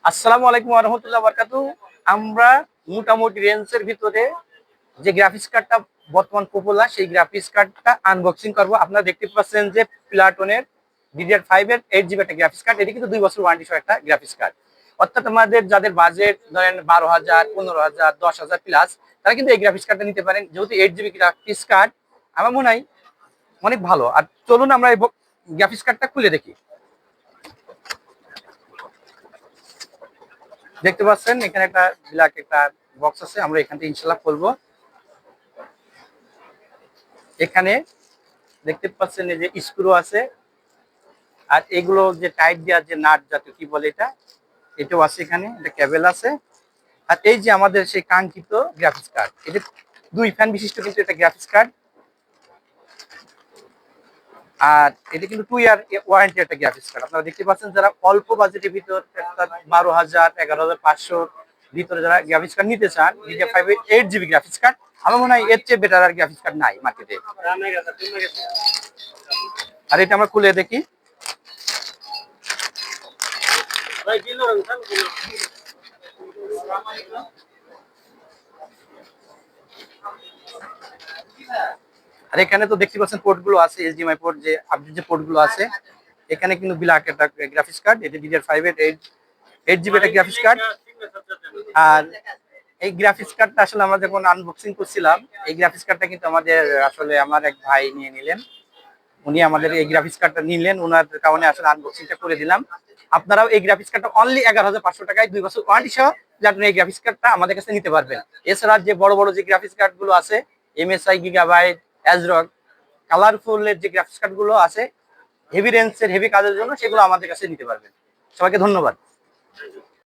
আসসালামু আলাইকুম ওয়া রাহমাতুল্লাহি ওয়া বারাকাতুহু। আমরা মোটামুটি রেঞ্জের ভিতরে যে গ্রাফিক্স কার্ডটা বর্তমান পপুলার সেই গ্রাফিক্স কার্ডটা আনবক্সিং করব। আপনারা দেখতে পাচ্ছেন যে প্লাটনের DDR5 এর 8GB একটা গ্রাফিক্স কার্ড। এটি কিন্তু 2 বছর ওয়ারেন্টি সহ একটা গ্রাফিক্স কার্ড। অর্থাৎ আমাদের যাদের বাজেট ধরেন 12,000, 15,000, 10,000 প্লাস তারা কিন্তু এই গ্রাফিক্স কার্ডটা নিতে পারেন। যেহেতু 8GB গ্রাফিক্স কার্ড আমার মনে হয় অনেক ভালো। আর চলুন আমরা এই গ্রাফিক্স কার্ডটা খুলে দেখি। দেখতে পাচ্ছেন এখানে একটা ব্ল্যাক একটা বক্স আছে, আমরা এখান থেকে ইনশাল্লাহ খুলবো। এখানে দেখতে পাচ্ছেন এই যে স্ক্রু আছে, আর এগুলো যে টাইট দেওয়ার যে নাট জাতীয় কি বলে এটাও আছে, এখানে একটা কেবল আছে। আর এই যে আমাদের সেই কাঙ্ক্ষিত গ্রাফিক্স কার্ড, এটা 2 ফ্যান বিশিষ্ট কিন্তু এটা গ্রাফিক্স কার্ড। আর এটা কিন্তু 2 ইয়ার ওয়ারেন্টি একটা গ্রাফিক্স কার্ড। আপনারা দেখতে পাচ্ছেন যারা অল্প বাজেটের ভিতর 12,000, 11,500 ভিতরে যারা গ্রাফিক্স কার্ড নিতে চান, DDR5 8GB গ্রাফিক্স কার্ড, আমার মনে হয় এর চেয়ে বেটার আর গ্রাফিক্স কার্ড নাই মার্কেটে। আর এটা আমরা খুলে দেখি। আর এখানে তো দেখতে পাচ্ছেন পোর্ট গুলো আছে, HDMI পোর্ট যে আপডেট যে পোর্ট গুলো আছে। এখানে কিন্তু ব্ল্যাক একটা গ্রাফিক্স কার্ড, এটা DDR5 এর 8GB একটা গ্রাফিক্স কার্ড। আর এই গ্রাফিক্স কার্ডটা আসলে আমরা যখন আনবক্সিং করছিলাম, এই গ্রাফিক্স কার্ডটা কিন্তু আমাদের আসলে আমার এক ভাই নিয়ে নিলেন। উনি আমাদের এই গ্রাফিক্স কার্ডটা নিলেন, ওনার কারণে আসলে আনবক্সিংটা করে দিলাম। আপনারাও এই গ্রাফিক্স কার্ডটা অনলি 11,500 টাকায় 2 বছর ওয়ারেন্টি সহ আপনি এই গ্রাফিক্স কার্ডটা আমাদের কাছে নিতে পারবেন। এছাড়া যে বড় বড় যে গ্রাফিক্স কার্ড গুলো আছে, MSI, গিগাবাইট, অ্যাজরক, কালারফুল এর যে গ্রাফিক্স কার্ড গুলো আছে হেভি রেঞ্জের হেভি কাজের জন্য, সেগুলো আমাদের কাছে নিতে পারবেন। সবাইকে ধন্যবাদ।